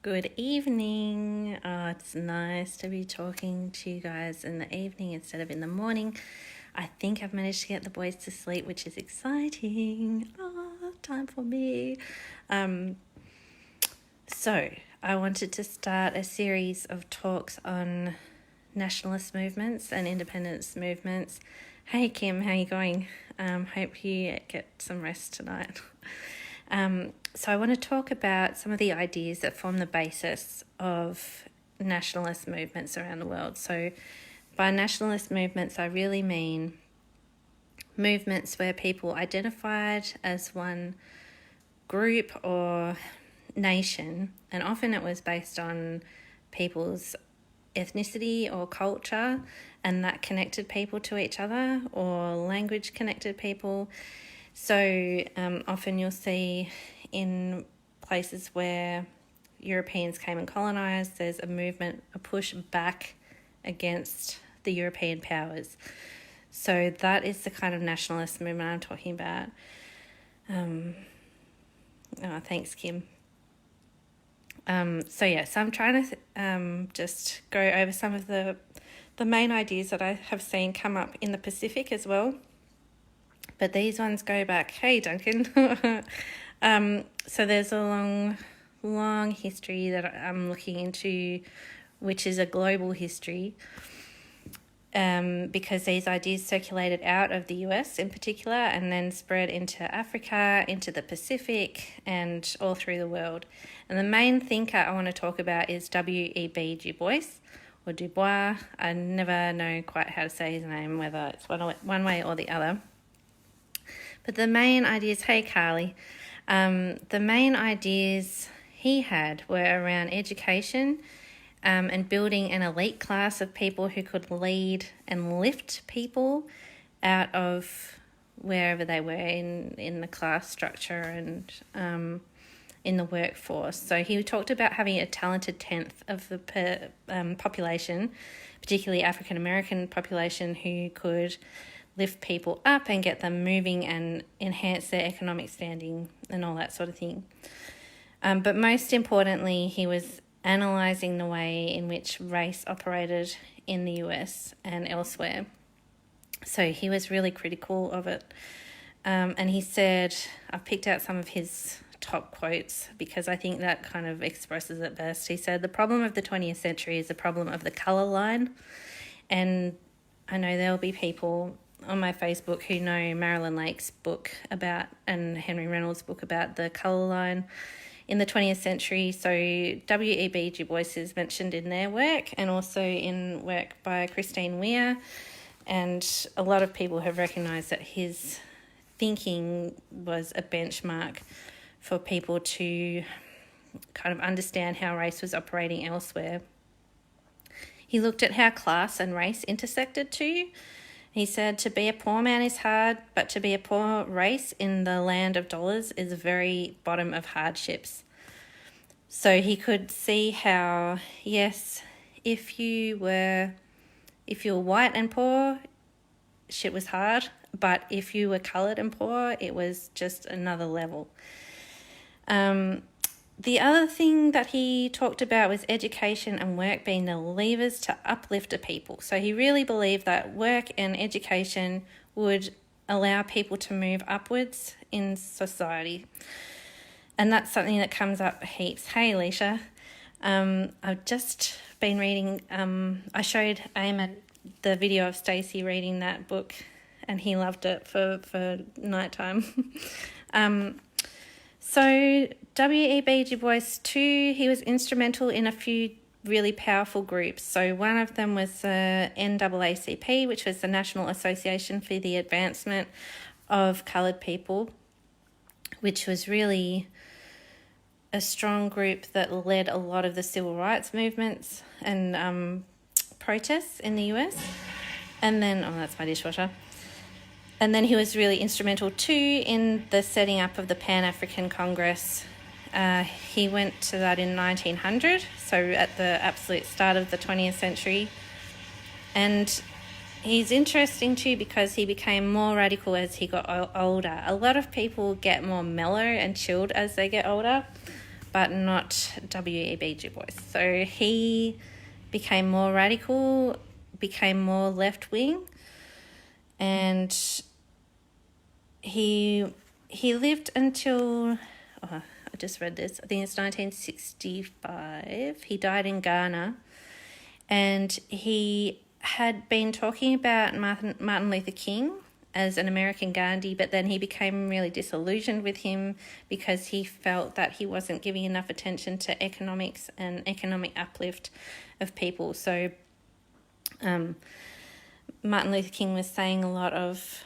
Good evening. Oh, it's nice to be talking to you guys in the evening instead of in the morning. I think I've managed to get the boys to sleep, which is exciting. Time for me. So I wanted to start a series of talks on nationalist movements and independence movements. Hey Kim, how you going? Hope you get some rest tonight. So I want to talk about some of the ideas that form the basis of nationalist movements around the world. So by nationalist movements, I really mean movements where people identified as one group or nation, and often it was based on people's ethnicity or culture, and that connected people to each other, or language connected people. So often you'll see in places where Europeans came and colonised, there's a movement, a push back against the European powers. So that is the kind of nationalist movement I'm talking about. Thanks, Kim. So I'm trying to just go over some of the main ideas that I have seen come up in the Pacific as well. But these ones go back, hey Duncan. So there's a long history that I'm looking into, which is a global history, because these ideas circulated out of the US in particular and then spread into Africa, into the Pacific, and all through the world. And the main thinker I want to talk about is E B Du Bois, or Du Bois. I never know quite how to say his name, whether it's one way or the other. But the main ideas, hey Carly, the main ideas he had were around education and building an elite class of people who could lead and lift people out of wherever they were in the class structure and in the workforce. So he talked about having a talented tenth of the population, particularly African American population, who could lift people up and get them moving and enhance their economic standing and all that sort of thing. But most importantly, he was analysing the way in which race operated in the US and elsewhere. So he was really critical of it. And he said, I've picked out some of his top quotes because I think that kind of expresses it best. He said, the problem of the 20th century is the problem of the colour line. And I know there'll be people on my Facebook who know Marilyn Lake's book about, and Henry Reynolds' book about the colour line in the 20th century. So E B Du Bois is mentioned in their work and also in work by Christine Weir. And a lot of people have recognised that his thinking was a benchmark for people to kind of understand how race was operating elsewhere. He looked at how class and race intersected too. He said, to be a poor man is hard, but to be a poor race in the land of dollars is the very bottom of hardships. So he could see how, yes, if you were white and poor, shit was hard, but if you were coloured and poor, it was just another level. The other thing that he talked about was education and work being the levers to uplift a people. So he really believed that work and education would allow people to move upwards in society. And that's something that comes up heaps. Hey, Alicia. I've just been reading, I showed Eamon the video of Stacey reading that book and he loved it for nighttime. So E B Du Bois too, he was instrumental in a few really powerful groups. So one of them was the NAACP, which was the National Association for the Advancement of Coloured People, which was really a strong group that led a lot of the civil rights movements and protests in the US. And then, that's my dishwasher. And then he was really instrumental too in the setting up of the Pan-African Congress. He went to that in 1900, so at the absolute start of the 20th century. And he's interesting too because he became more radical as he got older. A lot of people get more mellow and chilled as they get older, but not E B Du Bois. So he became more radical, became more left-wing, and he lived until, I just read this, I think it's 1965. He died in Ghana, and he had been talking about Martin Luther King as an American Gandhi, but then he became really disillusioned with him because he felt that he wasn't giving enough attention to economics and economic uplift of people. So Martin Luther King was saying a lot of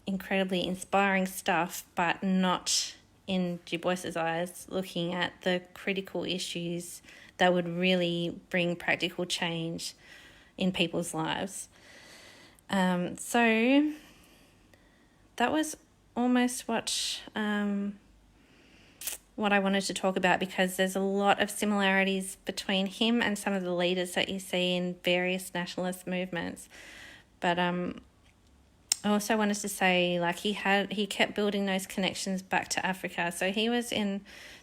incredibly inspiring stuff, but not, in Du Bois's eyes, looking at the critical issues that would really bring practical change in people's lives. So that was almost what I wanted to talk about, because there's a lot of similarities between him and some of the leaders that you see in various nationalist movements. But I also wanted to say, like, he kept building those connections back to Africa. So he was in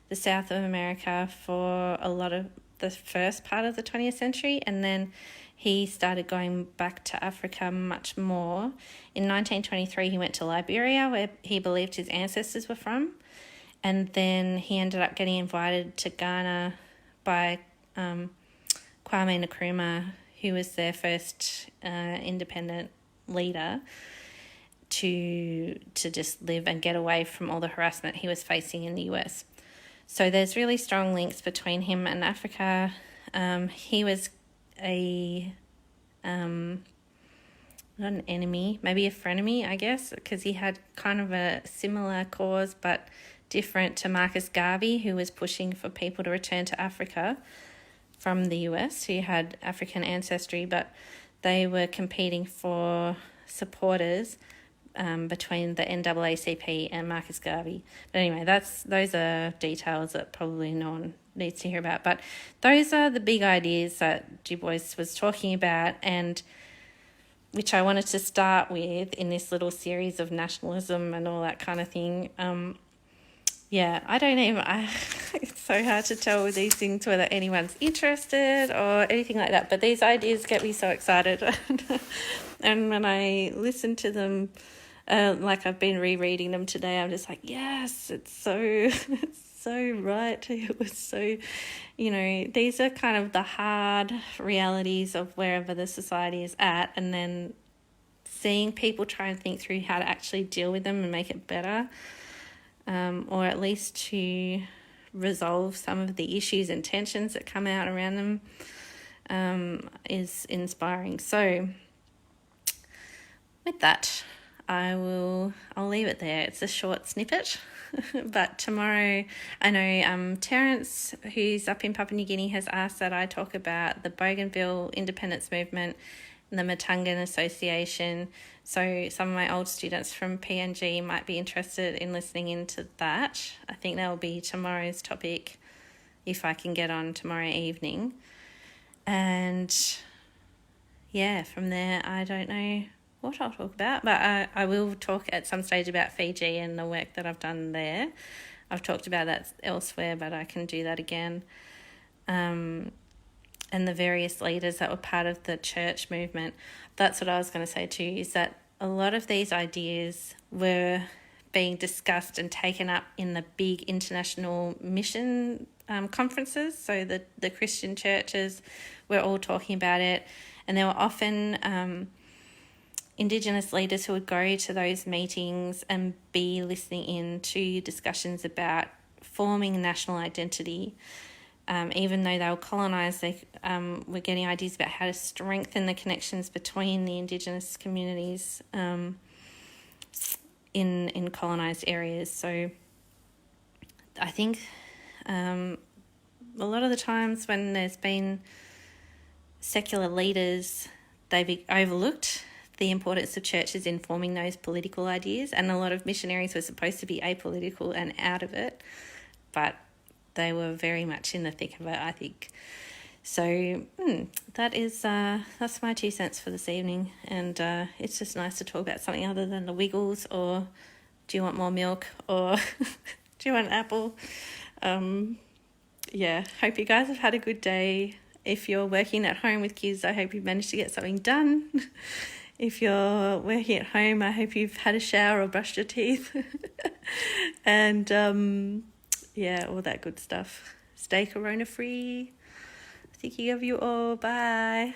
the South of America for a lot of the first part of the 20th century, and then he started going back to Africa much more. In 1923, he went to Liberia, where he believed his ancestors were from, and then he ended up getting invited to Ghana by Kwame Nkrumah, who was their first independent leader, to just live and get away from all the harassment he was facing in the US. So there's really strong links between him and Africa. He was not an enemy, maybe a frenemy, I guess, because he had kind of a similar cause but different to Marcus Garvey, who was pushing for people to return to Africa from the US, who had African ancestry, but they were competing for supporters between the NAACP and Marcus Garvey. But anyway, those are details that probably no one needs to hear about. But those are the big ideas that Du Bois was talking about, and which I wanted to start with in this little series of nationalism and all that kind of thing. It's so hard to tell with these things whether anyone's interested or anything like that. But these ideas get me so excited. And when I listen to them, like I've been rereading them today, I'm just like, yes, it's so right. It was so, these are kind of the hard realities of wherever the society is at, and then seeing people try and think through how to actually deal with them and make it better, or at least to resolve some of the issues and tensions that come out around them, is inspiring. So with that, I'll leave it there. It's a short snippet, but tomorrow, I know Terence, who's up in Papua New Guinea, has asked that I talk about the Bougainville independence movement and the Matungan Association. So some of my old students from PNG might be interested in listening into that. I think that will be tomorrow's topic, if I can get on tomorrow evening. And yeah, from there, I don't know what I'll talk about, but I will talk at some stage about Fiji and the work that I've done there. I've talked about that elsewhere, but I can do that again. And the various leaders that were part of the church movement. That's what I was going to say too, is that a lot of these ideas were being discussed and taken up in the big international mission conferences. So the Christian churches were all talking about it, and there were often Indigenous leaders who would go to those meetings and be listening in to discussions about forming a national identity. Even though they were colonised, they were getting ideas about how to strengthen the connections between the Indigenous communities in colonised areas. So I think a lot of the times when there's been secular leaders, they've overlooked the importance of churches in forming those political ideas, and a lot of missionaries were supposed to be apolitical and out of it, but they were very much in the thick of it, I think. So that's my 2 cents for this evening, and it's just nice to talk about something other than the Wiggles, or do you want more milk, or do you want an apple? Yeah, hope you guys have had a good day. If you're working at home with kids, I hope you've managed to get something done. If you're working at home, I hope you've had a shower or brushed your teeth. And yeah, all that good stuff. Stay corona free. Thinking of you all. Bye.